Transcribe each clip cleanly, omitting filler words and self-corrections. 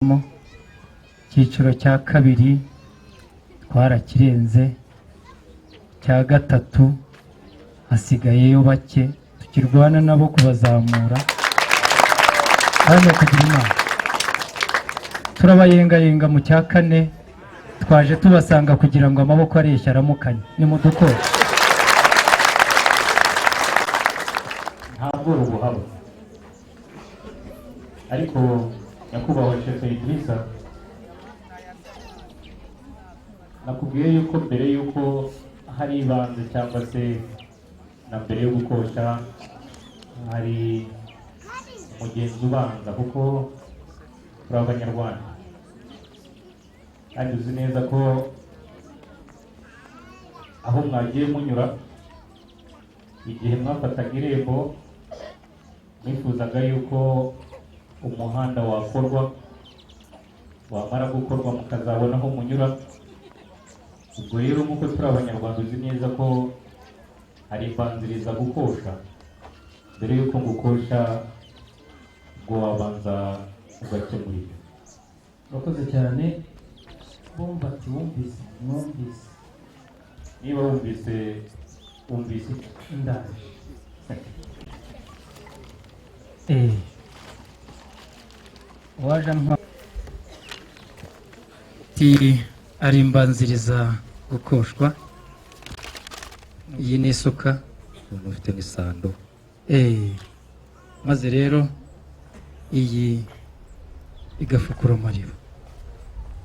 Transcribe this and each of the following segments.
mu cyiciro cya kabiri twarakirenze, cya gatatu hasigayeyo bake tukirwana nabo kubazamura kandi kugira inama. Turabayengayenga mu cya kane, twaje tubasanga kugira ngo amaboko areshya aramukanye. Ni mu dukora ntabwo ubuhabo, ariko nyakubahwa Sheikh Idrissa, nakubwiye yuko mbere yuko hari ibanze cyangwa se na mbere yo gukosha hari umugenzi ubanza, kuko turi abanyarwanda kandi uzi neza ko aho mwagiye munyura igihe mwafataga irembo mwifuzaga yuko umuhanda wakorwa, wamara gukorwa mukazabona aho munyura. Ubwo rero nk'uko turi abanyarwanda uzi neza ko hari imbanziriza gukosha. Mbere yuko ngukosha ngo wabanza ugakemura ibyo. Urakoze cyane. Bumva ati wumvise, mwumvise. Niba wumvise ndaje. Waje ari imbanziriza gukoshwa. Iyi ni isuka, ufite n'isando. Maze rero iyi igafukura amariba,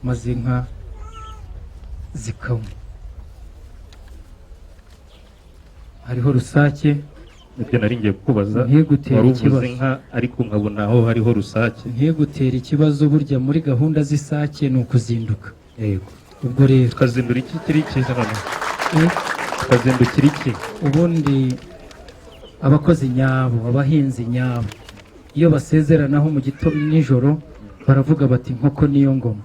maze inka zikanywa. Hariho rusake, nibyo nari ngiye kukubaza. Wari uvuze inka ariko nkabona aho hariho rusake. Ntigutera ikibazo, burya muri gahunda z'isake ni ukuzinduka. Yego. Ubwo rero tukazindura iki kiri cyiza none? Tukazindukira iki? Ubundi abakozi nyabo, abahinzi nyabo, iyo basezeranaho mu gitondo nijoro baravuga bati inkoko niyo ngoma.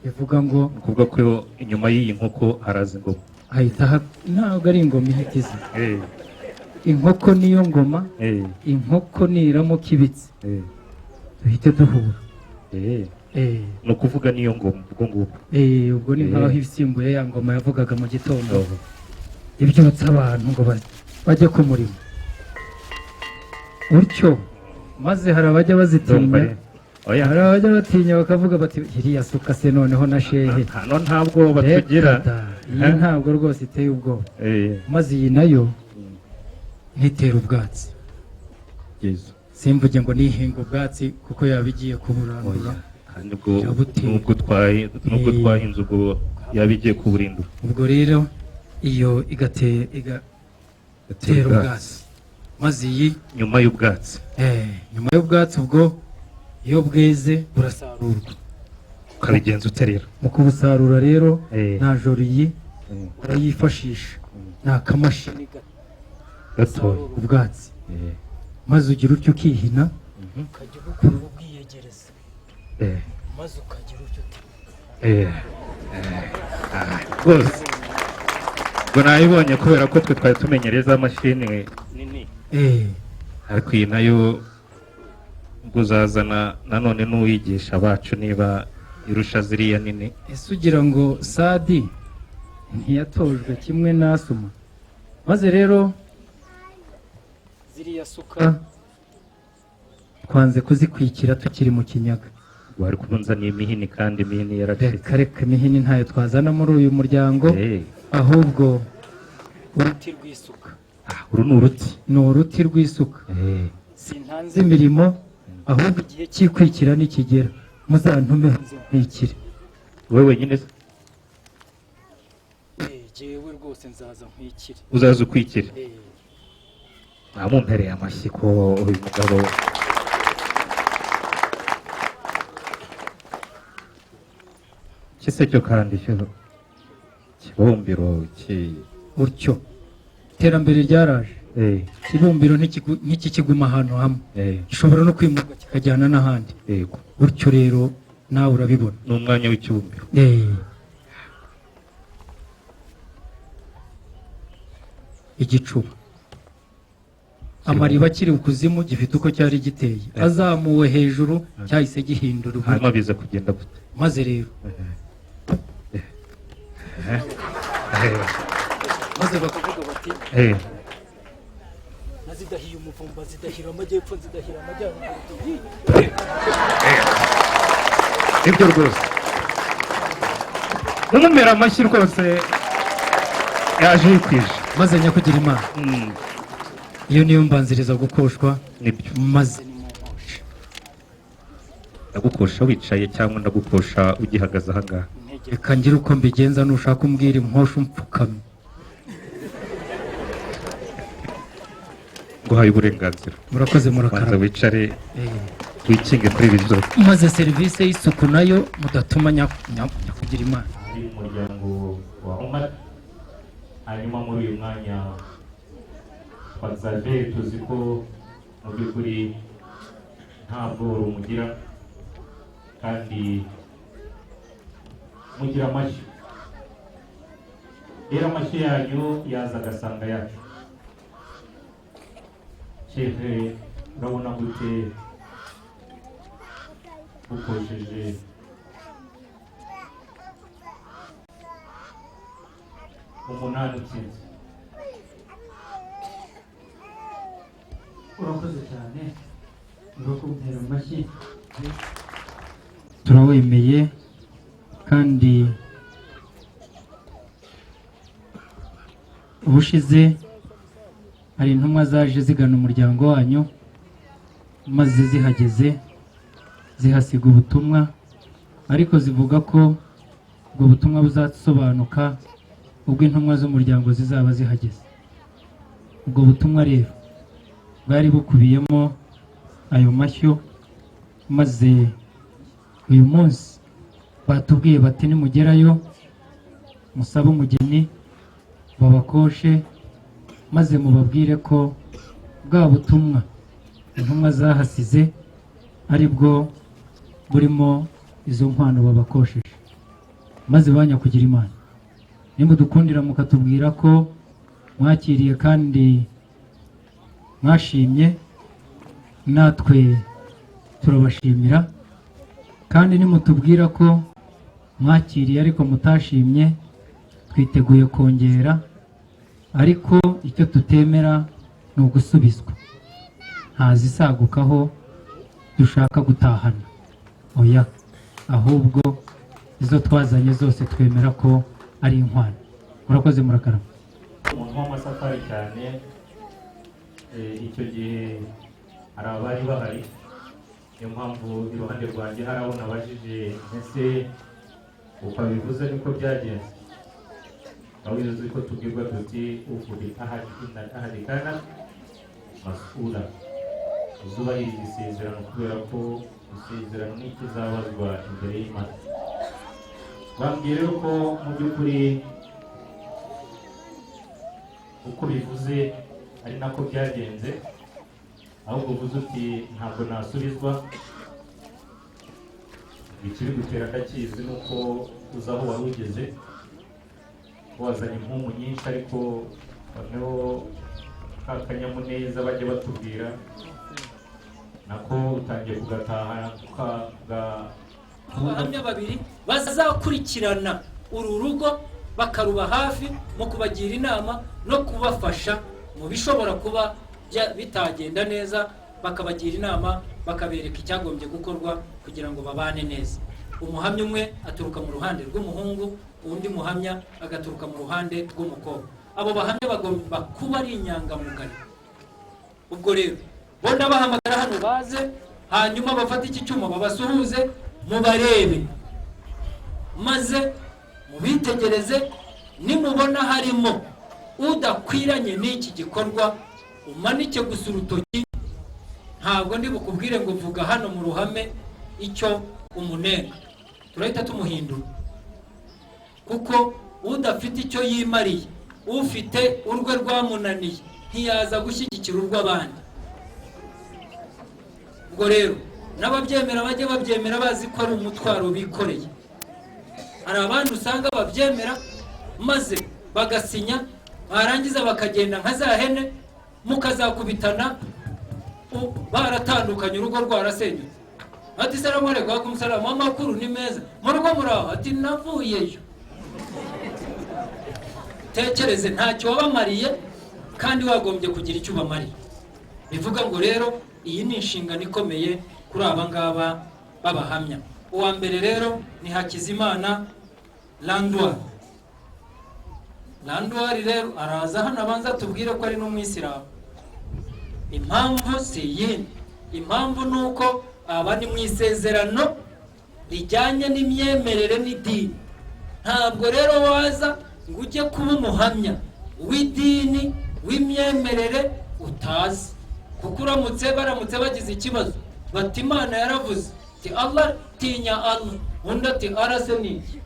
Bivuga ngo kuvuga ko inyuma y'iyi nkoko haraza ingoma. Ntabwo ari ingoma ihitiza. Inkoko niyo ngoma. Inkoko niramuka ibitse duhite duhura. ni ukuvuga niyo ngoma ubwo ngubwo. Ubwo ni nkaho isimbuye ya ngoma yavugaga mu gitondo ibyutsa abantu ngo bajye ku murimo. Utyo maze hari abajya bazitinya, hari abajya batinya bakavuga bati iriya suka se noneho na shehe. Hano ntabwo batugira. Iyi ntabwo rwose iteye ubwoba. Maze iyi nayo ntitera ubwatsi. Simvuge ngo nihinga ubwatsi kuko yaba igiye kuburandura. Nubwo twahinze ubwo yaba igiye kuburindura. Ubwo rero iyo igatera ubwatsi. Maze iyi nyuma y'ubwatsi. Nyuma y'ubwatsi ubwo iyo bweze burasarurwa. Ukabigenza uterera. Mu kubusarura rero nta joro iyi urayifashisha. Ni akamashini gatoya ubwatsi. Maze ugira utyo ukihina, ukajya ubukura ubwiyegereza. Maze ukagira utyo rwose ngo nayibonye kubera ko twe twari tumenyereza mashini nini. Ariko iyi nayo ubwo uzazana nanone n'uwigisha bacu niba irusha ziriya nini. Ese ugira ngo Sadi ntiyatojwe kimwe n'Asuma? Maze rero ziriya suka twanze kuzikwikira tukiri mu kinyaga. Wari kunzana imihini kandi imihini yaracitse. Reka imihini ntayo twazana muri uyu muryango, ahubwo uruti rw'isuka. Uru ni uruti? Ni uruti rw'isuka. Sintanze imirimo, ahubwo igihe cy'ikwikira nikigera muzantume nkwikire. Wowe wenyine se? Jewe rwose nzaza nkwikire. Uzaza ukwikire? Namumpereye amashyi ko uyu mugabo. Kise cyo kandi cyo kibumbiro utyo iterambere ryaraje. Kibumbiro n'iki kiguma ahantu hamwe, gishobora no kwimurwa kikajyana n'ahandi. Utyo rero nawe urabibona ni umwanya w'ikibumbiro. Igicuba amariba akiri ukuzimu gifite uko cyari giteye, azamuwe hejuru cyahise gihindura hanyuma biza kugenda gute maze rero maze bakavuga bati nazidahiye umuvumba zidahira amajyepfo zidahira amajyaruguru. ibyo rwose numumera amashyi rwose yaje yikwije. Maze nyakugira Imana, iyo niyo mbanziriza gukoshwa. Nibyo. Maze ndagukosha wicaye cyangwa ndagukosha ugihagaze aha ngaha? reka ngire uko mbigenza, nushaka umbwira inkosha umpfukamye. nguhaye uburenganzira. Murakoze murakara. wicare wikinge kuri ibi byose. Maze serivisi y'isuku nayo mudatuma nyakugira Imana. Ari umuryango wa Omar, hanyuma muri uyu mwanya Xavier tuzi ko mu by'ukuri nta bworo mugira kandi mugira amashyi. Rero amashyi yanyu yaza agasanga yacu. Shefe, urabona gute ukosheje umunani utsinze? Urakoze cyane, urakumpera amashyi. Turawemeye kandi ubushize hari intumwa zaje zigana umuryango wanyu, maze zihageze zihasiga ubutumwa, ariko zivuga ko ubwo butumwa buzasobanuka ubwo intumwa z'umuryango zizaba zihageze. Ubwo butumwa rero bwari bukubiyemo ayo mashyo, maze uyu munsi batubwiye bati nimugerayo musabe umugeni babakoshe, maze mubabwire ko bwa butumwa intumwa zahasize ari bwo burimo izo nkwano babakosheje. Maze banyakugira Imana, nimudukundira mukatubwira ko mwakiriye kandi mwashimye, natwe turabashimira. Kandi nimutubwira ko mwakiriye ariko mutashimye, twiteguye kongera, ariko icyo tutemera ni ugusubizwa. Ntazisagukaho dushaka gutahana, oya, ahubwo izo twazanye zose twemera ko ari inkwano. Murakoze murakarama. Umuntu w'amasafari cyane, icyo gihe hari abari bahari, niyo mpamvu iruhande rwanjye hari abo nabajije ese uko bivuze niko byagenze. aho uzi ko tubwirwa tuti uvuga ahadi kana masura, uzubahiriza isezerano kubera ko isezerano ni ikizabazwa imbere y'Imana. Bambwiye rero ko mu by'ukuri uko bivuze ari nako byagenze, ahubwo uvuze uti ntabwo nasubizwa. Ikiri gutera ndakizi nuko uza aho wari ugeze wazanye impumu nyinshi, ariko noneho ka kanyamuneza bajya batubwira nako utangiye kugataha abahamya babiri bazakurikirana uru rugo bakaruba hafi mu kubagira inama no kubafasha mu bishobora kuba bitagenda neza, bakabagira inama bakabereka icyagombye gukorwa kugira ngo babane neza. Umuhamya umwe aturuka mu ruhande rw'umuhungu, undi muhamya agaturuka mu ruhande rw'umukobwa. Abo bahamya bagomba kuba ari inyangamugayo. Ubwo rero bo ndabahamagara hano baze, hanyuma bafate iki cyuma babasuhuze, mubarebe maze mubitegereze. Nimubona harimo udakwiranye n'iki gikorwa umanike gusa urutoki. Ntabwo ndi bukubwire ngo vuga hano mu ruhame icyo umunenga, turahita tumuhindura, kuko udafite icyo yimariye, ufite urwe rwamunaniye ntiyaza gushyigikira urw'abandi. Ubwo rero n'ababyemera bajye babyemera bazi ko ari umutwaro bikoreye. Hari abandi usanga babyemera maze bagasinya, barangiza bakagenda nka za hene, mukazakubitana baratandukanye, urugo rwarasenyutse. Ati salamu alaykum, wa salamu, amakuru ni meza, mu rugo muraho? Ati navuyeyo. Tekereze, ntacyo wabamariye kandi wagombye kugira icyo ubamariye. Bivuga ngo rero iyi ni inshingano ikomeye kuri aba ngaba babahamya. Uwa mbere rero ni Hakizimana Landwari. Landwari rero araza hano abanza tubwire ko ari n'umwisilamu. Impamvu si yindi, impamvu nuko aba ni mu isezerano rijyanye n'imyemerere n'idini. Ntabwo rero waza ngo ujye kuba umuhamya w'idini w'imyemerere utazi, kuko baramutse bagize ikibazo bati Imana yaravuze, ati Allah, tinya Allah, undi ati arase niki.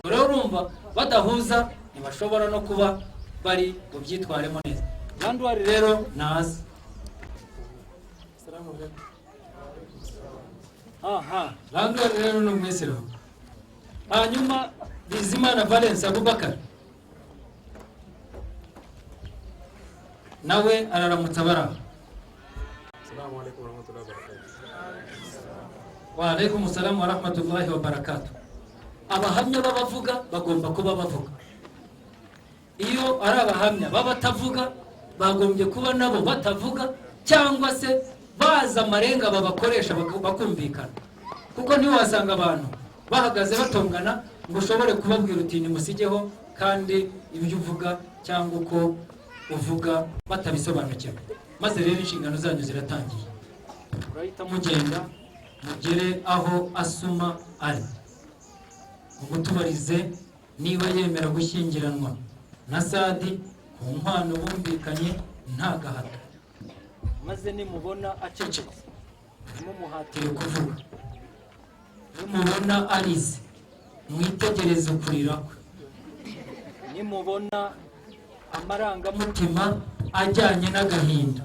Rero urumva badahuza ntibashobora no kuba bari bubyitwaremo neza. Landwari rero nazi. Landwari rero ni umwisilamu. Hanyuma Bizimana Valence Abubakar nawe araramutsa baraba. Assalamu alaikum warahmatullahi wabarakatuh. Wa alaikum assalam warahmatullahi wabarakatuh. Abahamya babavuga bagomba kuba bavuga. Iyo ari abahamya babatavuga bagombye kuba nabo batavuga, cyangwa se baza amarenga babakoresha bakumvikana. Kuko ntiwasanga abantu bahagaze batongana ngo ushobore kubabwira uti nimusigeho, kandi ibyo uvuga cyangwa uko uvuga batabisobanukiwe. Maze rero inshingano zanyu ziratangiye. Urahita mugenda mugere aho Asuma ari, mugutubarize niba yemera gushyingiranwa na Sadi ku nkwano bumvikanye nta gahato. Maze nimubona acecetse mumuhatire kuvuga, nimubona arize mwitegereze ukurira kwe, nimubona amarangamutima ajyanye n'agahinda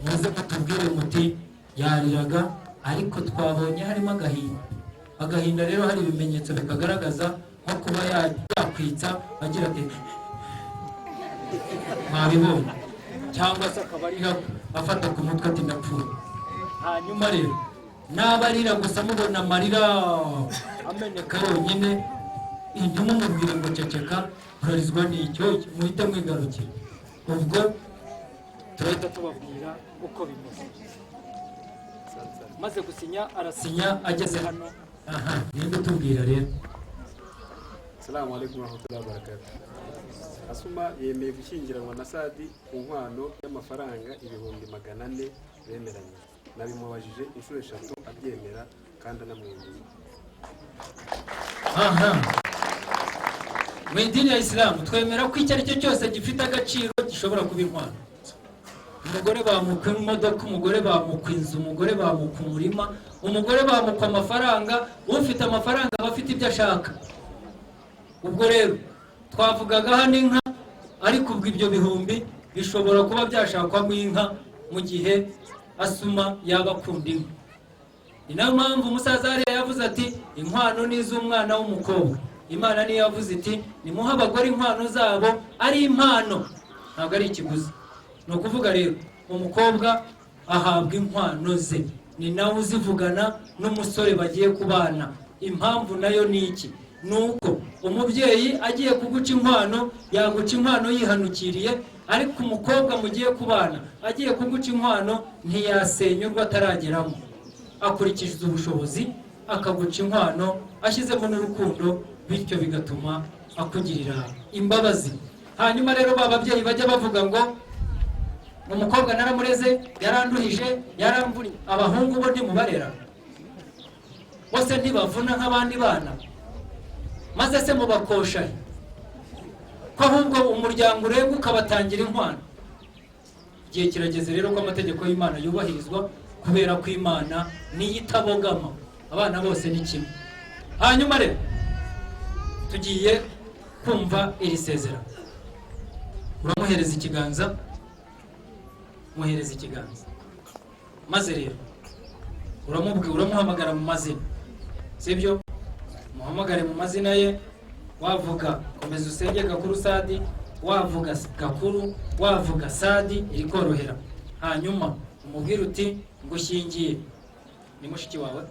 muze kutubwire muti yariraga ariko twabonye harimo agahinda. Agahinda rero hari ibimenyetso bikagaragaza, nko kuba yakwitsa agira ati mwabibonye, cyangwa se akaba arira afata ku mutwe ati ndapfuye. Hanyuma rero n'abarira gusa mubona amarira ameneka yonyine, ntimumubwire ngo ceceka, urarizwa n'icyo, muhite mwigarukira. Ubwo turahita tubabwira uko bimeze. Maze gusinya arasinya, ageze hano ninde utubwira rero. Assalamu alaikum warahmatullahi wabarakatuh. Asuma yemeye gushyingiranwa na Sadi ku nkwano y'amafaranga 400 bemeranye. Nabimubajije inshuro 3 abyemera kandi anamwemeye. Mu idini ya Islam twemera ko icyo ari cyo cyose gifite agaciro gishobora kuba inkwano. Umugore bamukwa imodoka, umugore bamukwa inzu, umugore bamukwa umurima, umugore bamukwa amafaranga. Ufite amafaranga aba afite ibyo ashaka. Ubwo rero twavugaga hano inka, ariko ubwo ibyo bihumbi bishobora kuba byashakwamo inka mu gihe Asuma yaba akunda inka. Ni nayo mpamvu umusaza hariya yavuze ati inkwano ni iz'umwana w'umukobwa. Imana niyo yavuze iti nimuhe abagore inkwano zabo ari impano, ntabwo ari ikiguzi. Ni ukuvuga rero umukobwa ahabwa inkwano ze, ni nawe uzivugana n'umusore bagiye kubana. Impamvu nayo ni iki? Nuko umubyeyi agiye kuguca inkwano yaguca inkwano yihanukiriye, ariko umukobwa mugiye kubana agiye kuguca inkwano ntiyasenyurwa atarageramo, akurikije ubushobozi akaguca inkwano ashyizemo n'urukundo, bityo bigatuma akugirira imbabazi. Hanyuma rero bababyeyi bajya bavuga ngo umukobwa naramureze, yaranduhije, yaramvunye. Abahungu bo ntimubarera bose, ntibavuna nk'abandi bana, maze se mubakosha ko ahubwo umuryango urenga ukabatangira inkwano. Igihe kirageze rero ko amategeko y'Imana yubahirizwa, kubera ko Imana niyo itabogama, abana bose ni kimwe. Hanyuma rero tugiye kumva iri sezerano. Uramuhereza ikiganza, muhereza ikiganza, maze rero uramuhamagara mu mazina, sibyo? Muhamagare mu mazina ye, wavuga komeza usenge Gakuru Sadi, wavuga Gakuru wavuga Sadi iri korohera. Hanyuma umubwira uti ngushyingiye ni mushiki wawe,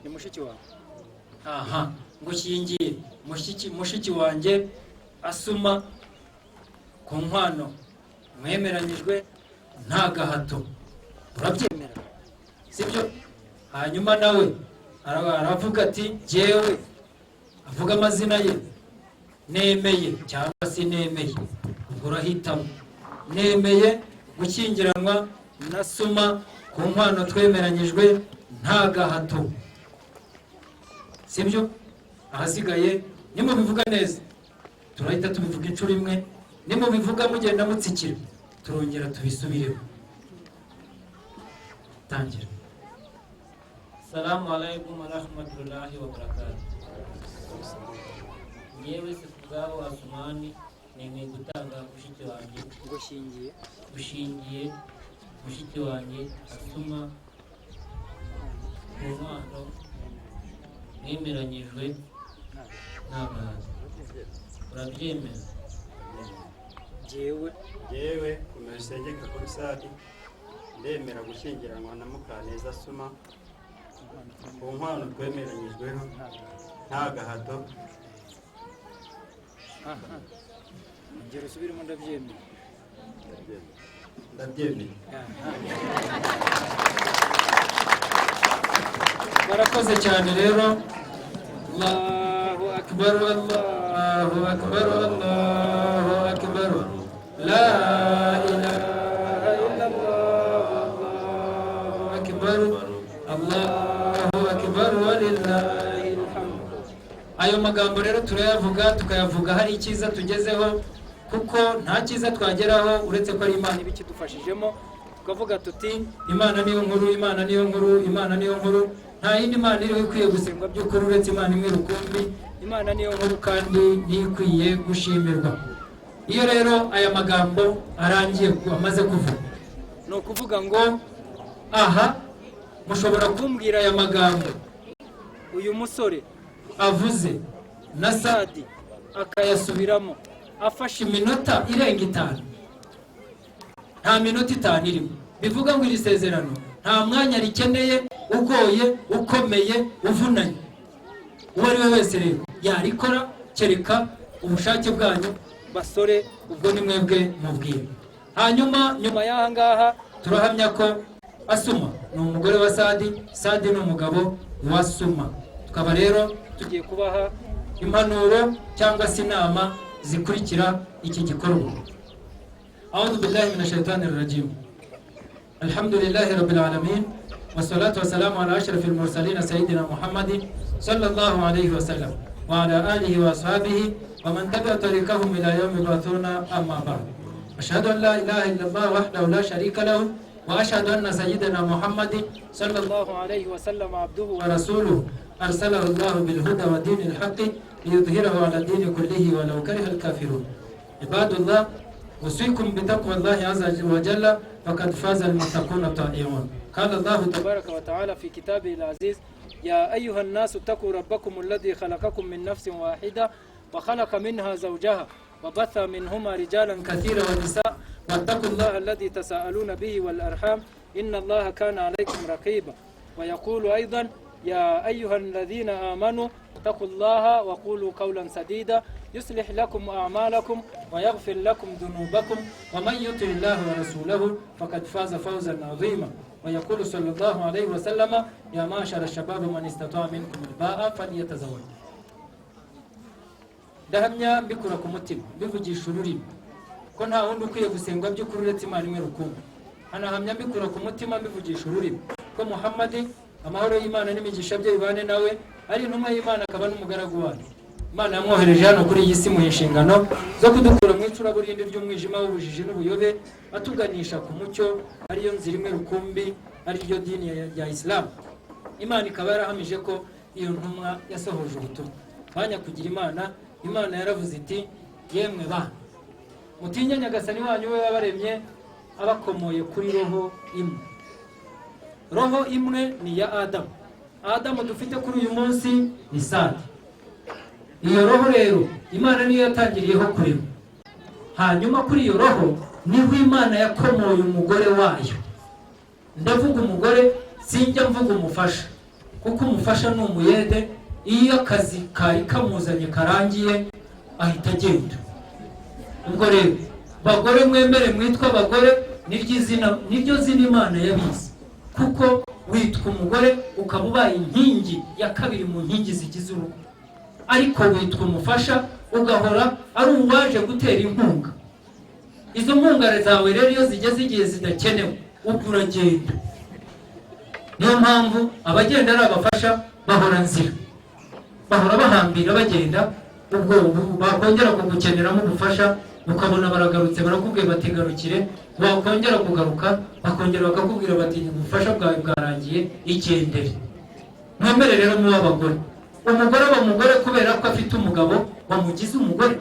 ni mushiki wawe, aha, ngushyingiye mushiki wanjye Asuma ku nkwano mwemeranyijwe nta gahato. Urabyemera sibyo? Hanyuma nawe aravuga ati jyewe, avuga amazina ye, nemeye cyangwa se nemeye. Ubwo urahitamo. Nemeye gushyingiranwa na Suma ku nkwano twemeranyijwe nta gahato, sibyo? Ahasigaye nimubivuga neza turahita tubivuga inshuro imwe, nimubivuga mugenda mutsikira turongera tubisubireho. Tangira. Assalamu alaikum warahmatullahi wabarakatuh. Yewe se kubwabo Asumani nemeye gutanga mushiki wanjye gushingiye mushiki wanjye Asuma ku nkwano mwemeranyijwe nta gahato. Urabyemera? Jewe Kumersengeka kuri Sadi ndemera gushyingiranwa na Mukaneza Asuma ku nkwano twemeranyijweho nta gahato. Ngero subirimo ndabyemera. Ndabyemera. Barakoze cyane rero. Allahu akbar, Allahu akbar, Allahu akbar. La ilaha illallah, Allahu akbar, Allahu akbar walillahi alhamd. Ayo magambo rero turayavuga tukayavuga hari icyiza tugezeho, kuko nta cyiza twageraho uretse ko ari Imana ibikidufashijemo. Tukavuga tuti Imana niyo nkuru, Imana niyo nkuru, Imana niyo nkuru. Nta yindi Imana iriho ikwiye gusengwa by'ukuri uretse Imana imwe rukumbi. Imana niyo nkuru kandi ntikwiye gushimirwa. Iyo rero aya magambo arangiye amaze kuvuga, ni ukuvuga ngo aha mushobora kumbwira aya magambo uyu musore avuze na Sadi akayasubiramo afashe iminota irenga 5. Nta minota 5 irimo. Bivuga ngo iri sezerano nta mwanya rikeneye ugoye ukomeye uvunanye. Uwo ari we wese rero yarikora, kereka ubushake bwanyu basore, ubwo ni mwebwe mubwira. Hanyuma nyuma y'aha ngaha turahamya ko Asuma ni umugore wa Sadi, Sadi ni umugabo wa Suma. Tukaba rero tugiye kubaha impanuro cyangwa se inama zikurikira iki gikorwa. A'udhu billahi minash shaitanir rajim. Alhamdulillahi rabbil alamin. Wassalatu wassalamu ala ashrafil mursalin sayyidina Muhammadin sallallahu alayhi wa sallam wa ala alihi wa ashabihi wa man tabi'a tariqahum ila yawmi ba'thuna, amma ba'd. Ashhadu an la ilaha illallah wahdahu la sharika lahu wa ashhadu anna sayyidina Muhammadin sallallahu alayhi wa sallam abduhu wa rasuluhu أرسله الله بالهدى ودين الحق ليظهره على الدين كله ولو كره الكافرون. عباد الله، أوصيكم بتقوى الله عز وجل فقد فاز المتقون الطائعون. قال الله تبارك وتعالى في كتابه العزيز: يا أيها الناس اتقوا ربكم الذي خلقكم من نفس واحدة وخلق منها زوجها وبث منهما رجالا كثيرا ونساء واتقوا الله الذي تساءلون به والأرحام إن الله كان عليكم رقيبا. ويقول أيضا: يا أيها الذين آمنوا اتقوا الله وقولوا قولا سديدا يصلح لكم أعمالكم ويغفر لكم ذنوبكم ومن يطع الله ورسوله فقد فاز فوزا عظيما. ويقول صلى الله عليه وسلم: يا معشر الشباب من استطاع منكم الباء فليتزوج. Ndahamya mbikura ku mutima mbivugisha ururimi ko nta wundi ukwiye gusengwa by'ukuri uretse Imana imwe rukumbi. Hanahamya mbikura ku mutima mbivugisha ururimi ko Muhammad, amahoro y'Imana n'imigisha bye bibane nawe, ari intumwa y'Imana akaba n'umugaragu wayo. Imana yamwohereje hano kuri iyi si mu inshingano zo kudukura mu icuraburindi ry'umwijima w'ubujiji n'ubuyobe, atuganisha ku mucyo, ariyo nzira imwe rukumbi, ariyo dini ya Islam. Imana ikaba yarahamije ko iyo ntumwa yasohoje ubutumwa. Banya kugira Imana, Imana yaravuze iti: yemwe bana, mutinya Nyagasani wanyu we wabaremye abakomoye kuri roho imwe. Roho imwe ni ya Adamu. Adamu dufite kuri uyu munsi ni Sadi. iyo roho rero Imana niyo yatangiriyeho kurema. Hanyuma kuri iyo roho niho Imana yakomoye umugore wayo. Ndavuga umugore, sinjya mvuga umufasha, kuko umufasha ni umuyede. Iyo akazi kari kamuzanye karangiye ahita agenda. Ubwo rero bagore mwemere mwitwa abagore, niryo zina Imana yabizi, kuko witwa umugore ukaba ubaye inkingi ya kabiri mu nkingi zigize urugo. Ariko witwa umufasha ugahora ari uwaje gutera inkunga. Izo mpungare zawe rero iyo zigeze igihe zidakenewe ubwo uragenda. Niyo mpamvu abagenda ari abafasha bahora nzira, bahora bahambira bagenda. Ubwo bakongera kugukeneramo ubufasha ukabona baragarutse barakubwiye batigarukire, wakongera kugaruka bakongera bakakubwira bati ubufasha bwawe bwarangiye igendere. Mwemere rero mu abagore, umugore aba umugore kubera ko afite umugabo wamugize umugore.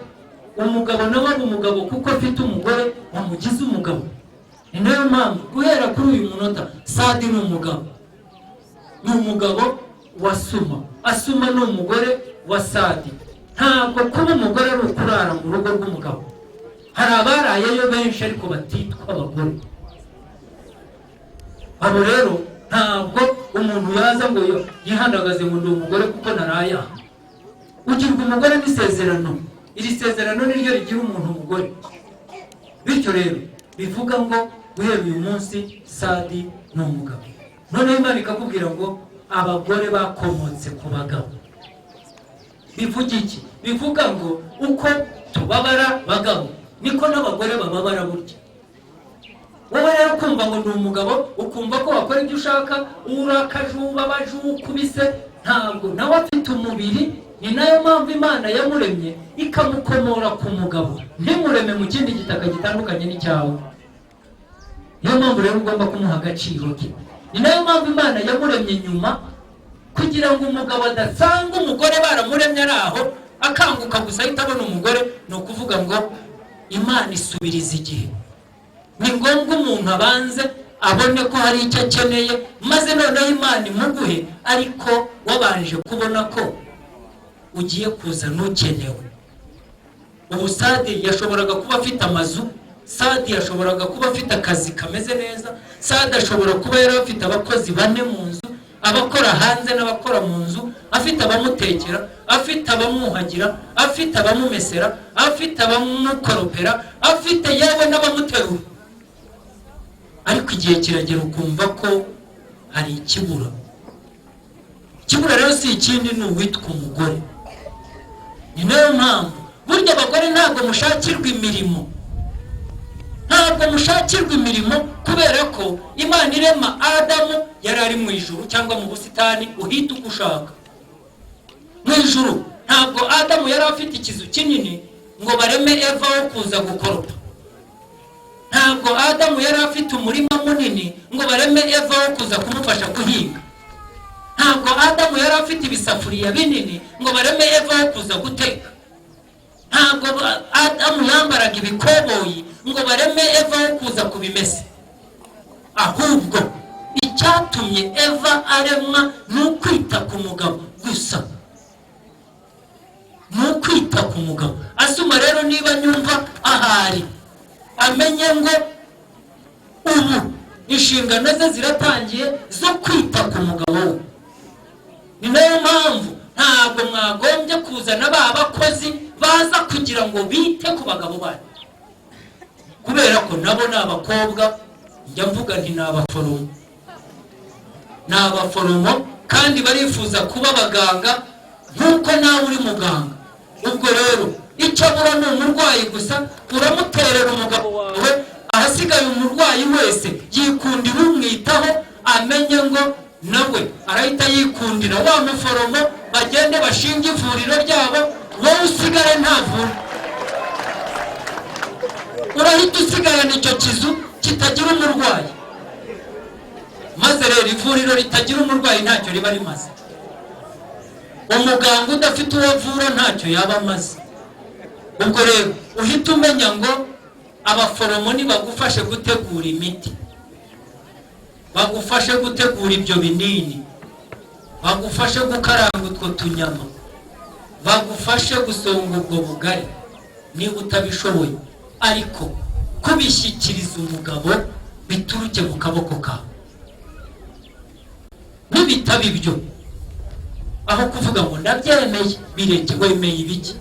Umugabo nawe aba umugabo kuko afite umugore wamugize umugabo. Ni nayo mpamvu guhera kuri uyu munota Sadi ni umugabo, ni umugabo wa Suma, Asuma ni umugore wa Sadi. Ntabwo kuba umugore ari ukurara mu rugo rw'umugabo. Hari abarayeyo benshi ariko batitwa abagore. Abo rero ntabwo umuntu yaza ngo yihandagaze ngo ndi umugore kuko naraya. Ugirwa umugore n'isezerano. Iri sezerano niryo rigira umuntu umugore. Bityo rero bivuga ngo guhera uyu munsi Sadi ni umugabo. None Imana ikakubwira ngo abagore bakomotse ku bagabo. Bivuga iki? Bivuga ngo uko tubabara bagabo niko n'abagore bababara burya. Wowe rero kumva ngo ndi umugabo, ukumva ko wakora ibyo ushaka, urakaje ubabaje ukubise, ntabwo nawe afite umubiri. Ni nayo mpamvu Imana yamuremye ikamukomora ku mugabo, ntimureme mu kindi gitaka gitandukanye n'icyawe. Niyo mpamvu rero ugomba kumuha agaciro ke. Ni nayo mpamvu Imana yamuremye nyuma kugira ngo umugabo adasanga umugore baramuremye ari aho akanguka gusa ahita abona umugore. Ni ukuvuga ngo Imana isubiriza igihe. Ni ngombwa umuntu abanze abone ko hari icyo akeneye, maze noneho Imana imuguhe, ariko wabanje kubona ko ugiye kuza n'ukenewe. Ubu Sadi yashoboraga kuba afite amazu, Sadi yashoboraga kuba afite akazi kameze neza, Sadi ashobora kuba yari afite abakozi 4 mu nzu, abakora hanze n'abakora mu nzu, afite abamutekera, afite abamuhagira, afite abamumesera, afite abamukoropera, afite yewe n'abamuterura. Ariko igihe kiragera ukumva ko hari ikibura. Ikibura rero si ikindi, ni uwitwa umugore. Ni nayo mpamvu burya abagore ntabwo mushakirwa imirimo, ntabwo mushakirwa imirimo, kubera ko Imana irema Adamu yari ari mu ijuru cyangwa mu busitani, uhita uko ushaka. Mu ijuru ntabwo Adamu yari afite ikizu kinini ngo bareme Eva wo kuza gukoropa. Ntabwo Adamu yari afite umurima munini ngo bareme Eva wo kuza kumufasha guhinga. Ntabwo Adamu yari afite ibisafuriya binini ngo bareme Eva wo kuza guteka. Ntabwo Adamu yambaraga ibikoboyi ngo bareme Eva wo kuza kubimesa. Ahubwo icyatumye Eva aremwa ni ukwita ku mugabo gusa, ni ukwita ku mugabo. Asuma rero niba nyumva ahari, amenye ngo ubu inshingano ze ziratangiye zo kwita ku mugabo we. Ni nayo mpamvu ntabwo mwagombye kuzana ba bakozi baza kugira ngo bite ku bagabo banyu, kubera ko nabo ni abakobwa. Njya mvuga nti ni abaforomo, ni abaforomo kandi barifuza kuba abaganga nk'uko nawe uri muganga. Ubwo rero icyo abura ni umurwayi gusa, uramuterera umugabo wawe, ahasigaye umurwayi wese yikundira umwitaho, amenye ngo nawe arahita yikundira wa muforomo, bagende bashinga ivuriro ryabo, wowe usigare nta vuriro. Urahita usigarana icyo kizu kitagira umurwayi, maze rero ivuriro ritagira umurwayi ntacyo riba rimaze. Umuganga udafite uwo avura ntacyo yaba amaze. Ubwo rero uhita umenya ngo abaforomo nibagufashe gutegura imiti, bagufashe gutegura ibyo binini, bagufashe gukaranga utwo tunyama, bagufashe gusonga ubwo bugari niba utabishoboye, ariko kubishyikiriza umugabo bituruke mu kaboko kawe. Nibitaba ibyo, aho kuvuga ngo ndabyemeye, bireke. Wemeye ibiki?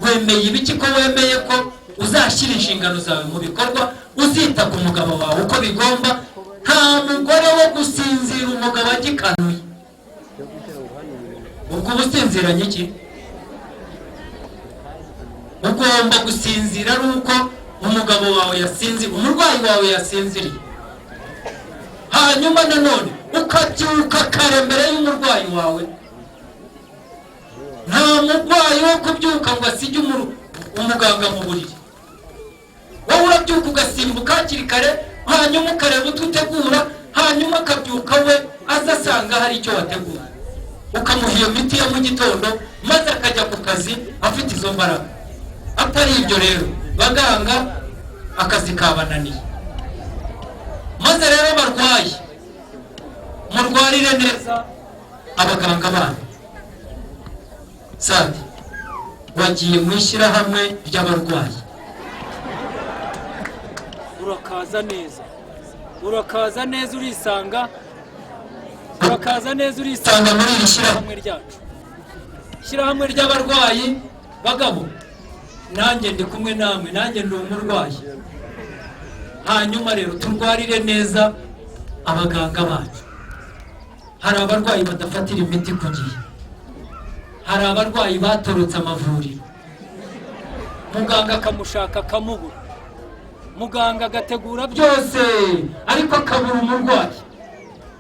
Wemeye ibiki? Ko wemeye ko uzashyira inshingano zawe mu bikorwa, uzita ku mugabo wawe uko bigomba. Nta mugore wo gusinzira umugabo agikanuye. Ubwo ubusinziranye iki? Ugomba gusinzira ari uko umugabo wawe yasinziriye, umurwayi wawe yasinziriye. Hanyuma nanone ukabyuka kare mbere y'umurwayi wawe. Nta murwayi wo kubyuka ngo asige umuganga mu buriri. Wowe urabyuka ugasimbuka hakiri kare, hanyuma ukareba utwo utegura, hanyuma akabyuka we aza asanga hari icyo wategura, ukamuha iyo miti ya mu gitondo, maze akajya ku kazi afite izo mbaraga. Atari ibyo rero, baganga akazi kabananiye. Maze rero barwayi, murwarire neza abaganga banyu. Sadi, wagiye mu ishyirahamwe ry'abarwayi. Urakaza neza, urakaza neza urisanga, urakaza neza urisanga muri iri ishyirahamwe ryacu, ishyirahamwe ry'abarwayi. Bagabo, nanjye ndi kumwe namwe, nanjye ndi umurwayi. Hanyuma rero turwarire neza abaganga bacu. Hari abarwayi badafatira imiti ku gihe, hari abarwayi batorotse amavuriro, muganga akamushaka akamubura, muganga agategura byose ariko akabura umurwayi.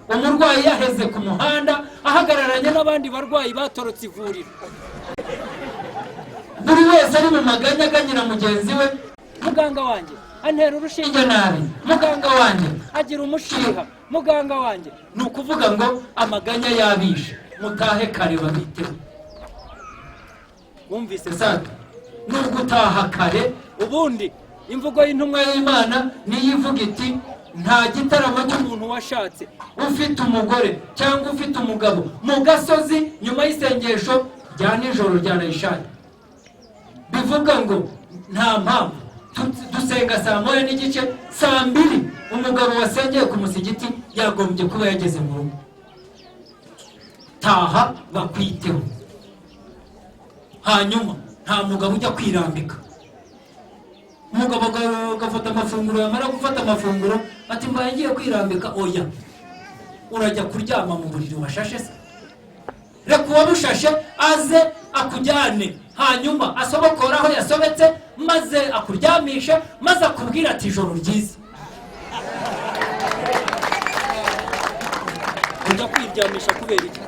Umurwayi yaheze ku muhanda ahagararanye n'abandi barwayi batorotse ivuriro, buri wese ari mu maganya aganyira mugenzi we. Muganga wanjye antera urushinge nabi, muganga wanjye agira umushiha, muganga wanjye. Ni ukuvuga ngo amaganya yabishe, mutahe kare babiteho. Wumvise Sadi? Ni ugutaha kare. Ubundi imvugo y'intumwa y'Imana niyo ivuga iti nta gitaramo cy'umuntu washatse ufite umugore cyangwa ufite umugabo mu gasozi nyuma y'isengesho rya nijoro rya Nayishani. Bivuga ngo nta mpamvu dusenga saa 1:15, saa 2 umugabo wasengeye ku musigiti yagombye kuba yageze mu rugo. Taha bakwiteho. Hanyuma nta mugabo ujya kwirambika. Umugabo agafata amafunguro, yamara gufata amafunguro ati mbaye ngiye kwirambika. Oya, urajya kuryama mu buriri washashe se. Reka uwabushashe aze akujyane, hanyuma asobokora aho yasobetse, maze akuryamishe, maze akubwira ati ijoro ryiza. Ujya kwiryamisha kubera iki?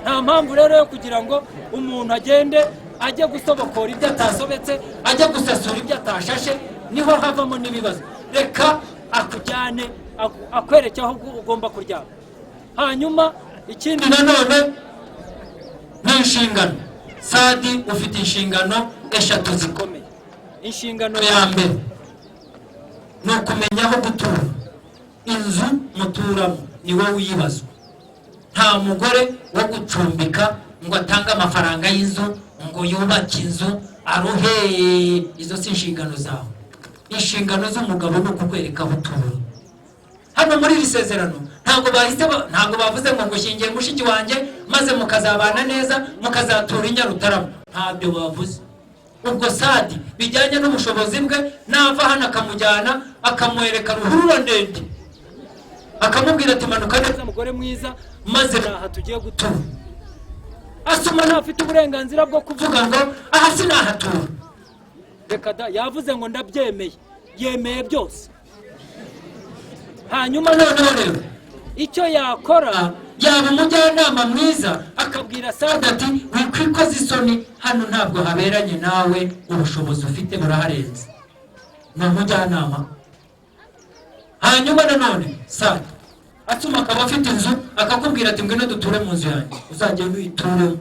Nta mpamvu rero yo kugira ngo umuntu agende ajye gusobokora ibyo atasobetse, ajye gusasura ibyo atashashe, niho havamo n'ibibazo. Reka akujyane, akwereke aho ugomba kuryama. Hanyuma ikindi nanone ni inshingano. Sadi, ufite inshingano eshatu zikomeye. Inshingano ya mbere ni ukumenya aho gutura. Inzu muturamo ni wowe uyibazwa. Nta mugore wo gucumbika ngo atange amafaranga y'inzu, ngo yubake inzu aruhe. Izo si inshingano zawe. Inshingano z'umugabo ni ukukwereka aho utura. Hano muri iri sezerano ntabwo bavuze ngo ngushyingiye mushiki wanjye maze mukazabana neza, mukazatura i Nyarutarama. Ntabyo bavuze. Ubwo Sadi bijyanye n'ubushobozi bwe, nava hano akamujyana akamwereka ruhurura ndende, akamubwira ati manuka neza mugore mwiza, maze naha tugiye gutura. Asuma ntafite uburenganzira bwo kuvuga ngo aha sinahatura. Reka da, yavuze ngo ndabyemeye, yemeye byose. Hanyuma noneho rero icyo yakora, yaba umujyanama mwiza akabwira Sadi ati wikwikoza isoni, hano ntabwo haberanye nawe, ubushobozi ufite buraharenze. Ni umujyanama. Hanyuma nanone Sadi Asuma akaba afite inzu, akakubwira ati ngwino duture mu nzu yanjye, uzagenda uyituremo.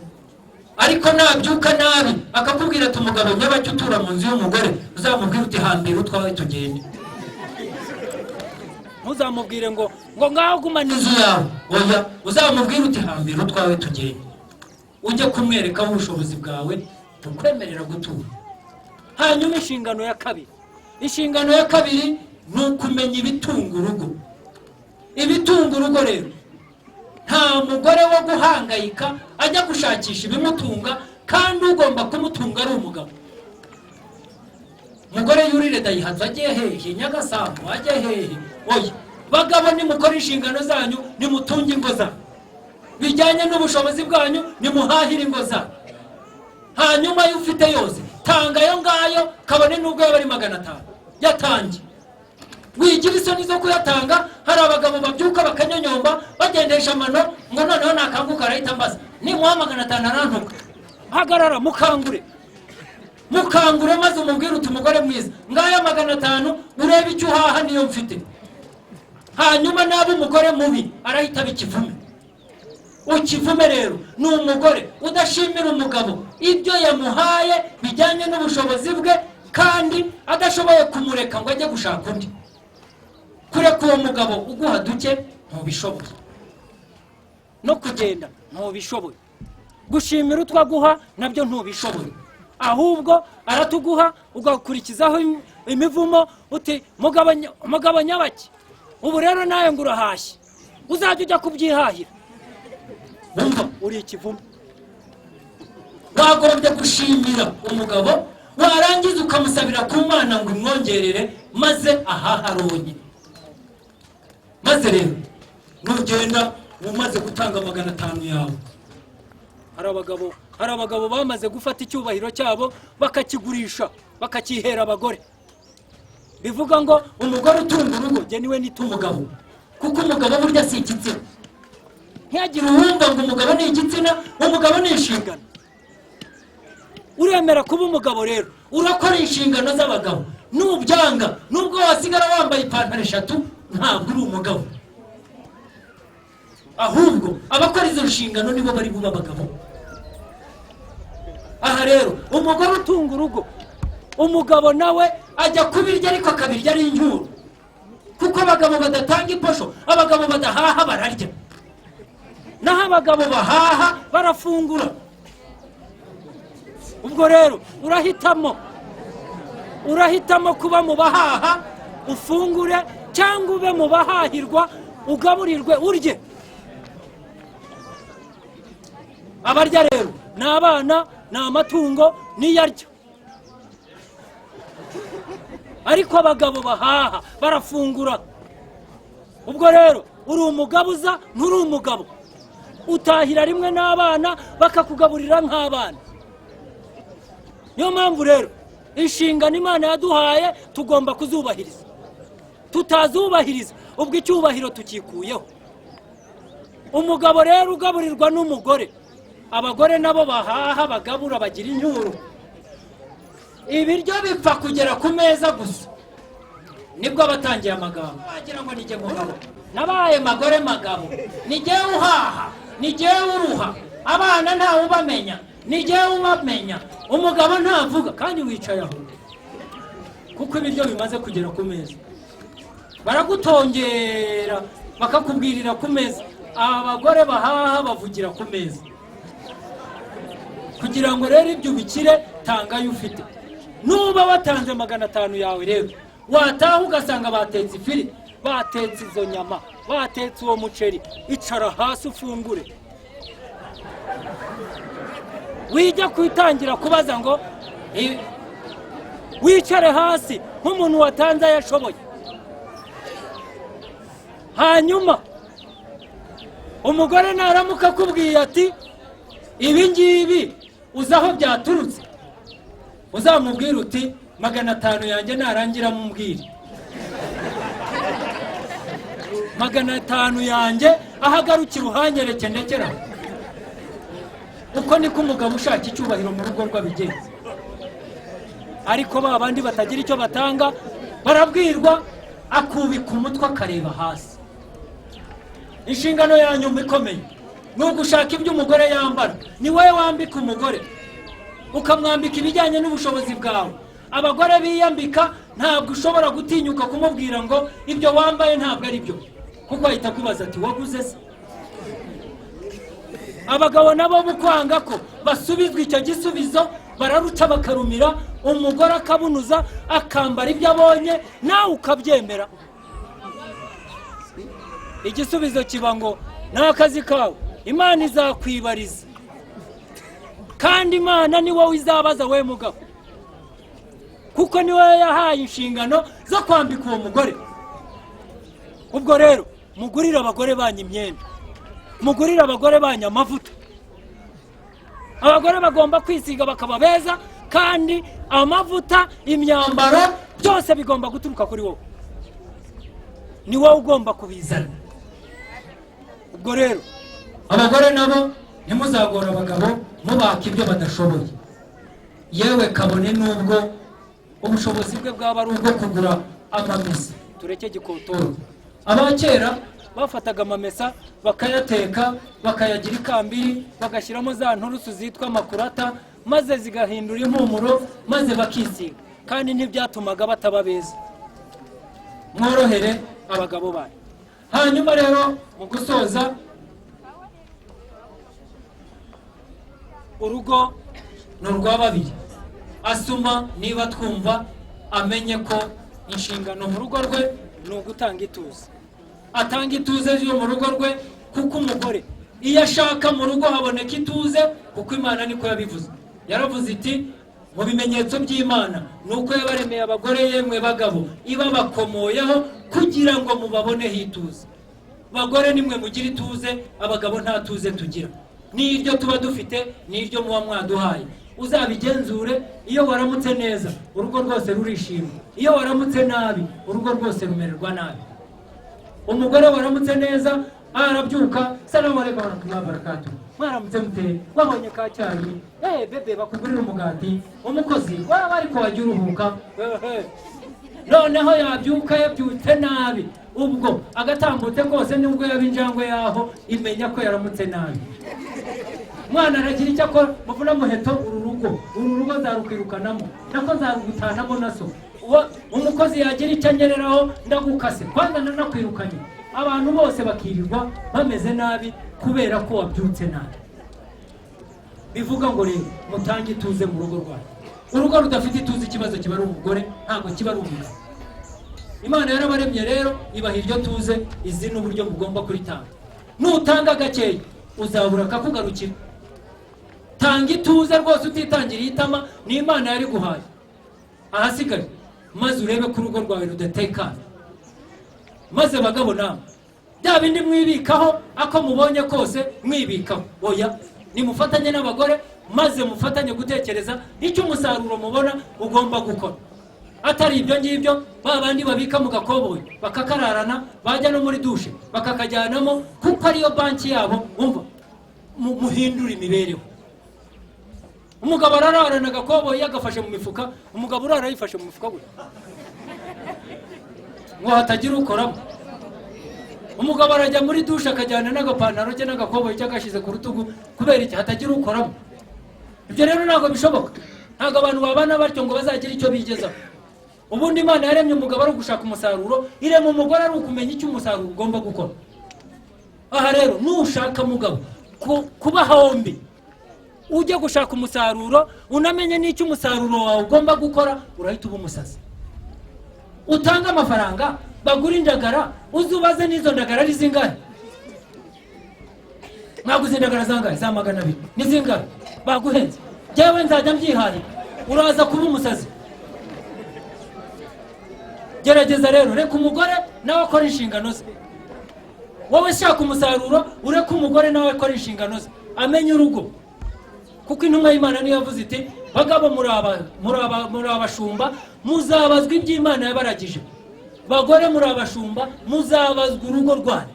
Ariko nabyuka nabi akakubwira ati umugabo nyabacyo utura mu nzu y'umugore, uzamubwira uti hambira utwawe tugende. Ntuzamubwire ngo ngaho gumana inzu yawe. Oya, uzamubwira uti hambira utwawe tugende. ujye kumwereka aho ubushobozi bwawe bukwemerera gutura. Hanyuma inshingano ya kabiri ni ukumenya ibitunga urugo. Ibitunga urugo rero, nta mugore wo guhangayika ajya gushakisha ibimutunga kandi ugomba kumutunga ari umugabo. Mugore yurire Dayihatsu ajye hehe, Nyagasambu ajye hehe? Oya, bagabo nimukora inshingano zanyu, nimutunge ingo zanyu, bijyanye n'ubushobozi bwanyu, nimuhahire ingo zanyu. Hanyuma iyo ufite yose tanga ayo ngayo, kabone n'ubwo yaba ari 500 yatange. Wigira isoni zo kuyatanga. Hari abagabo babyuka bakanyonyomba bagendesha amano ngo noneho nakanguka arahita mbaza nimuha 500 arantuka. Hagarara, mukangure maze umubwire uti umugore mwiza, ngaya 500 urebe icyo uhaha niyo mfite. Hanyuma nabo umugore mubi arahita bikivume. Ukivume rero ni umugore udashimira umugabo ibyo yamuhaye bijyanye n'ubushobozi bwe, kandi adashoboye kumureka ngo ajye gushaka undi. Kureka uwo mugabo uguha duke ntubishoboye, no kugenda ntubishoboye, gushimira utwaguha nabyo ntubishoboye. Ahubwo aratuguha ugakurikizaho imivumo uti mugabo nyabaki, ubu rero nawe ngo urahashye, uzajya ujya kubyihahira. Wumva uri ikivumo. Wagombye gushimira umugabo, warangiza ukamusabira ku Mana ngo imwongerere maze ahaharonye. Maze rero nugenda umaze gutanga 500 yawe, hari abagabo bamaze gufata icyubahiro cyabo bakakigurisha, bakakihera abagore. Bivuga ngo umugore utunga urugo jye niwe nita umugabo, kuko umugabo burya si igitsina. Ntihagire uwumva ngo umugabo ni igitsina, umugabo ni inshingano. Uremera kuba umugabo rero, urakora inshingano z'abagabo. Nubyanga, nubwo wasigara wambaye ipantaro 3, ntabwo uri umugabo. Ahubwo abakora izo nshingano nibo bari buba abagabo. Aha rero umugore utunga urugo, umugabo nawe ajya kubirya ariko akabirya ari inyuro, kuko abagabo badatanga iposho, abagabo badahaha bararya, naho abagabo bahaha barafungura. Ubwo rero urahitamo kuba mu bahaha ufungure, cyangwa ube mu bahahirwa ugaburirwe urye. Abarya rero ni abana, ni amatungo, niyarya. Ariko abagabo bahaha barafungura. Ubwo rero uri umugabo uza nturi umugabo, utahira rimwe n'abana bakakugaburira nk'abana. Niyo mpamvu rero inshingano Imana yaduhaye tugomba kuzubahiriza. Tutazubahiriza ubwo icyubahiro tukikuyeho. Umugabo rero ugaburirwa n'umugore, abagore nabo bahaha bagabura bagira inyuro. Ibiryo bipfa kugera ku meza gusa nibwo batangiye amagambo. Wagira ngo nijye mugabo, nabaye magore magabo, nijye uhaha, nijye uruha, abana ntawe ubamenya, nijye ubamenya, umugabo ntavuga. Kandi wicaye aho kuko ibiryo bimaze kugera ku meza, baragutongera bakakubwirira ku meza. Abagore bahaha bavugira ku meza. Kugira ngo rero ibyo bikire, tanga ayo ufite. Nuba watanze 500 yawe rero, wataha ugasanga batetse ifiri, batetse izo nyama, batetse uwo muceri, icara hasi ufungure. Wijya kwitangira kubaza ngo wicare hasi nk'umuntu watanze yashoboye. Hanyuma umugore naramuka akubwiye ati ibi ngibi uzaho byaturutse, uzamubwira uti 500 yanjye narangira mumbwire. 500 yanjye ahagarukira uhanyereke ndekera. Uko niko umugabo ushaka icyubahiro mu rugo rw'abigenza. Ariko babandi batagira icyo batanga barabwirwa, akubika umutwe akareba hasi. Inshingano yanyu ikomeye ni ugushaka ibyo umugore yambara. Ni wowe wambika umugore, ukamwambika ibijyanye n'ubushobozi bwawe. Abagore biyambika ntabwo ushobora gutinyuka kumubwira ngo ibyo wambaye ntabwo ari byo, kuko ahita kubaza ati waguze se. abagabo nabo bukwanga ko basubizwa icyo gisubizo bararuca bakarumira, umugore akabunuza akambara ibyo abonye nawe ukabyemera. Igisubizo kiba ngo nta kazi kawe, Imana izakwibariza, kandi Imana ni wowe izabaza we mugabo, kuko ni wowe yahaye inshingano zo kwambika uwo mugore. Ubwo rero mugurire abagore banyu imyenda, mugurire abagore banyu amavuta. Abagore bagomba kwisiga bakaba beza, kandi amavuta, imyambaro byose bigomba guturuka kuri wowe, ni wowe ugomba kubizana. Ubwo rero abagore nabo ntimuzagora abagabo mubaka ibyo badashoboye, yewe kabone n'ubwo ubushobozi bwe bwaba ari ubwo kugura amamesa. Tureke gikotoro. Abakera bafataga amamesa bakayateka, bakayagira ikambiri, bagashyiramo za nturusu zitwa makurata, maze zigahindura impumuro, maze bakisiga, kandi ntibyatumaga bataba beza. Mworohere abagabo banyu. Hanyuma rero mu gusoza, urugo ni urwa babiri. Asuma niba twumva amenye ko inshingano mu rugo rwe ni ugutanga ituze. Atanga ituze ryo mu rugo rwe, kuko umugore iyo ashaka mu rugo haboneka ituze, kuko Imana niko yabivuze. Yaravuze iti mu bimenyetso by'Imana nuko yabaremeye abagore yemwe bagabo ibabakomoyeho kugira ngo mubaboneho ituze. Bagore nimwe mugira ituze, abagabo nta tuze tugira. N'iryo tuba dufite n'iryo muba mwaduhaye. Uzabigenzure, iyo waramutse neza urugo rwose rurishima, iyo waramutse nabi urugo rwose rumererwa nabi. Umugore waramutse neza arabyuka, salamu alaykum wa rahmatullahi wa barakatuh, mwaramutse mute, wabonye ka cyayi, bebe bakugurira umugati, umukozi waba ariko wajya uruhuka. Noneho yabyuka yabyutse nabi, ubwo agatambutse kose nubwo yaba injangwe yaho imenya ko yaramutse nabi. Mwana aragira icyo akora, muvuna muheto uru rugo nzarukwirukanamo, nako nzarugutanamo naso. Umukozi yagira icyo anyereraho ndagukase, kwanza nanakwirukanye. Abantu bose bakirirwa bameze nabi kubera ko wabyutse nabi. Bivuga ngo rero mutange ituze mu rugo rwawe. Urugo rudafite ituze ikibazo kiba ari umugore, ntabwo kiba ari umugabo. Imana yarabaremye rero ibaha iryo tuze, izi n'uburyo mugomba kuritanga. Nutanga gakeya uzabura kakugarukira. Tanga ituze rwose utitangiriye itama, ni Imana yari guhaye. Ahasigaye maze urebe ko urugo rwawe rudatekana. Maze bagabo namwe bya bindi mwibikaho ako mubonye kose mwibikaho, oya nimufatanye n'abagore, maze mufatanye gutekereza icyo umusaruro mubona ugomba gukora. Atari ibyo ngibyo babandi babika mu gakoboyi bakakararana, bajya no muri dushe bakakajyanamo, kuko ariyo banki yabo. Umva, muhindura imibereho. Umugabo arararana agakoboyi yagafashe mu mifuka, umugabo urara yifashe mu mifuka gute ngo hatagira ukoramo. Umugabo arajya muri dushe akajyana n'agapantaro cye n'agakoboyi cy'agashize ku rutugu, kubera iki hatagira ukoramo. Ibyo rero ntabwo bishoboka. Ntabwo abantu babana batyo ngo bazagira icyo bigezaho. Ubundi Imana yaremye umugabo ari gushaka umusaruro, irema umugore ari ukumenya icyo umusaruro ugomba gukora. Aha rero nushaka mugabo kuba hombi, ujye gushaka umusaruro, unamenye n'icyo umusaruro wawe ugomba gukora, urahita uba umusazi. Utanga amafaranga bagura indagara, uzubaze n'izo ndagara ari zingahe. Mwaguze indagara zangahe? Za 200. Ni zingahe? Baguhenze. Jewe nzajya mbyihari, uraza kuba umusazi. Gerageza rero, reka umugore nawe akora inshingano ze. Wowe shaka umusaruro, ureka umugore nawe akora inshingano ze, amenye urugo. Kuko intumwa y'Imana niyo yavuze iti bagabo muri abashumba muzabazwa iby'Imana yabaragije, bagore muri abashumba muzabazwa urugo rwanyu.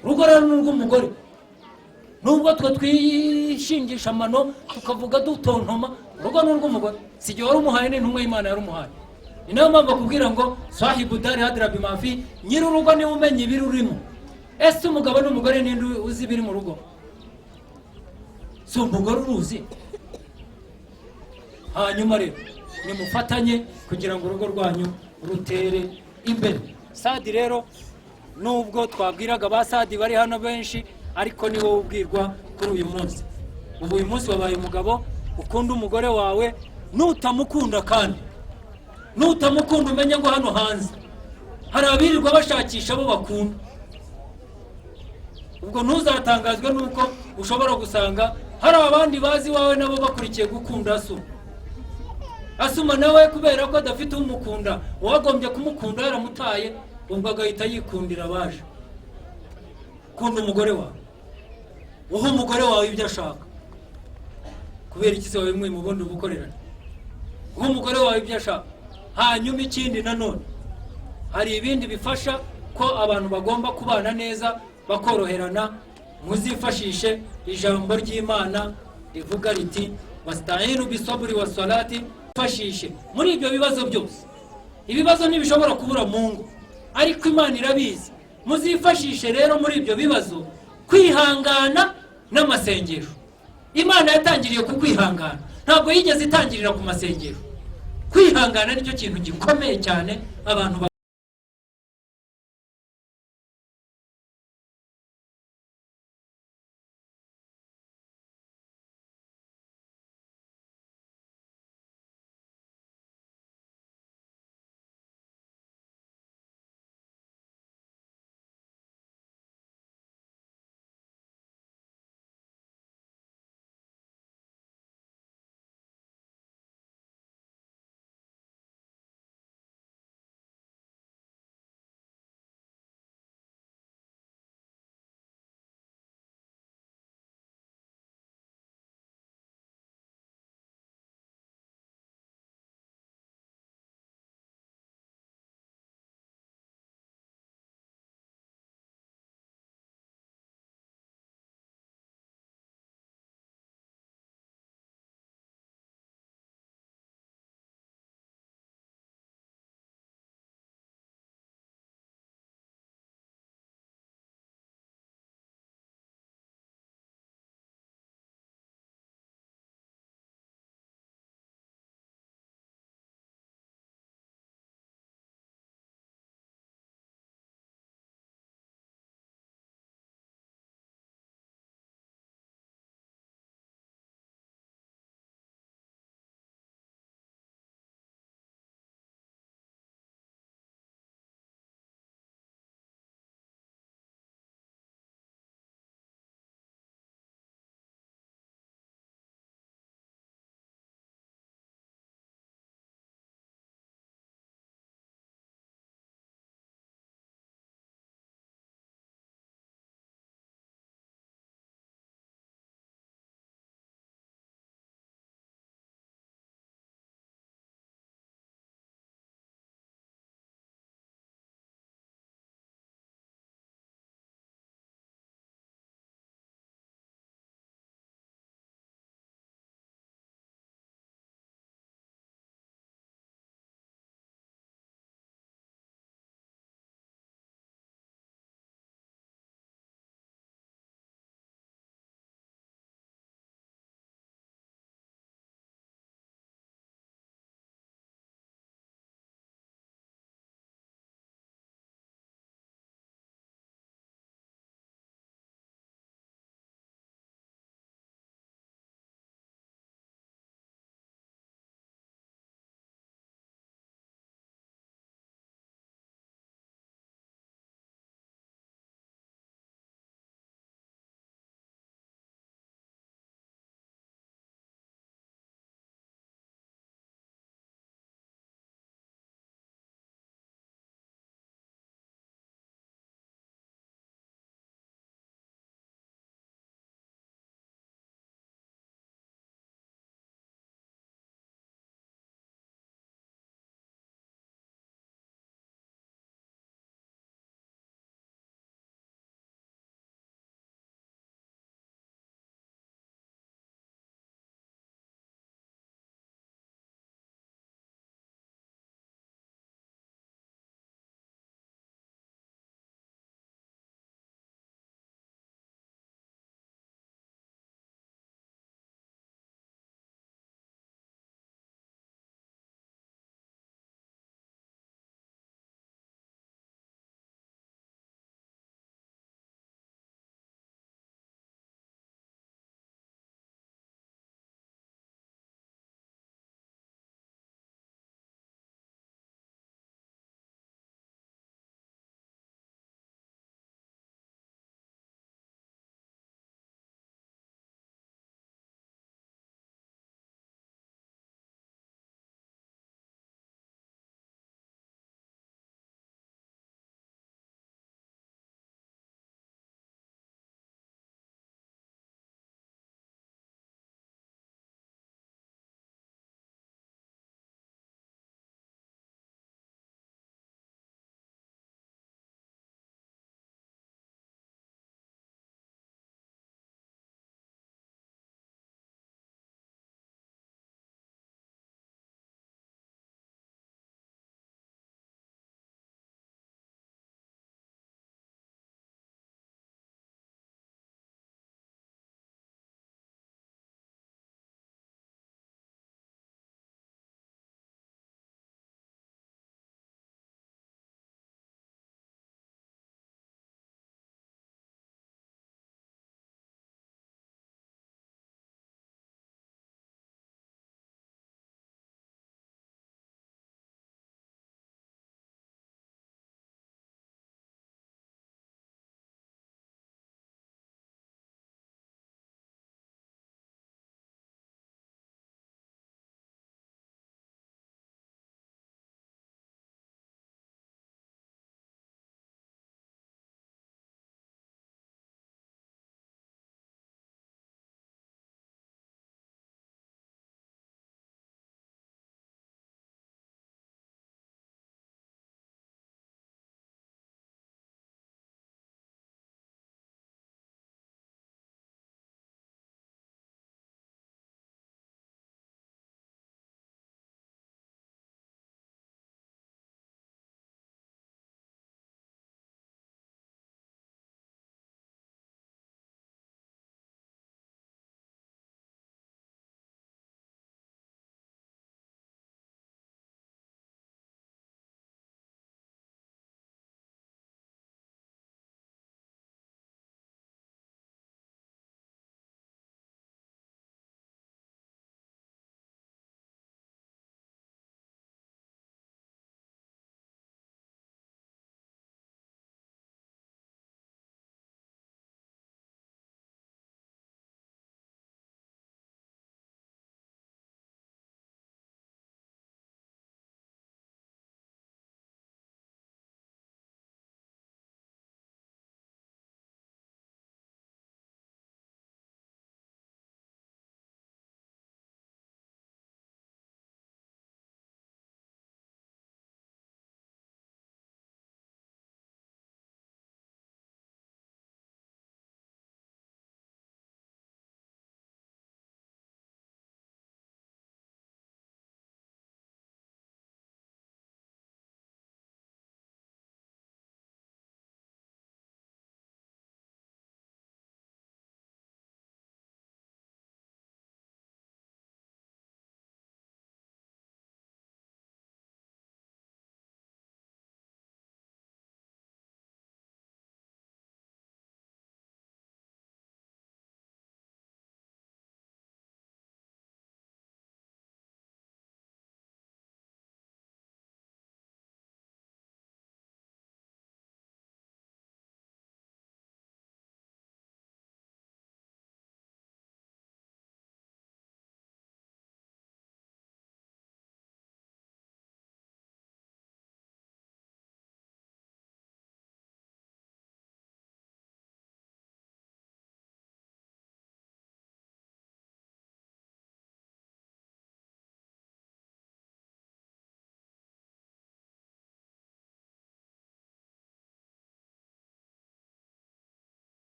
Urugo rero ni urw'umugore. Nubwo twe twishingisha amano tukavuga dutontoma, urugo ni urw'umugore. Si jye wari umuhaye, ni intumwa y'Imana yari umuhaye. Ni nayo mpamvu bakubwira ngo sahibu dari hadra bimafi, nyiri urugo niwe umenya ibiri urimo. Ese umugabo n'umugore ninde uzi ibiri mu rugo? Si umugore uruzi. Hanyuma rero nimufatanye kugira ngo urugo rwanyu rutere imbere. Sadi rero nubwo twabwiraga ba Sadi bari hano benshi, ariko ni wowe ubwirwa kuri uyu munsi. Ubu uyu munsi wabaye umugabo, ukunda umugore wawe, nutamukunda kandi nutamukunda umenye ngo hano hanze hari abirirwa bashakisha abo bakunda. Ubwo ntuzatangazwe nuko ushobora gusanga hari abandi bazi wawe nabo bakurikiye gukunda Asuma. Asuma nawe kubera ko adafite umukunda, uwagombye kumukunda yaramutaye, ubwo agahita yikundira abaje. Kunda umugore wawe, uha umugore wawe ibyo ashaka. Kubera iki se wawe mwe mubundi ubukorerane? Uha umugore wawe ibyo ashaka. Hanyuma ikindi nanone, hari ibindi bifasha ko abantu bagomba kubana neza bakoroherana. Muzifashishe ijambo ry'Imana rivuga riti wasta'inu bisabri wassalati. Fashishe muri ibyo bibazo byose. Ibibazo ntibishobora kubura mu ngo, ariko Imana irabizi. Muzifashishe rero muri ibyo bibazo kwihangana n'amasengesho. Imana yatangiriye ku kwihangana, ntabwo yigeze itangirira ku masengesho. Kwihangana nicyo kintu gikomeye cyane abantu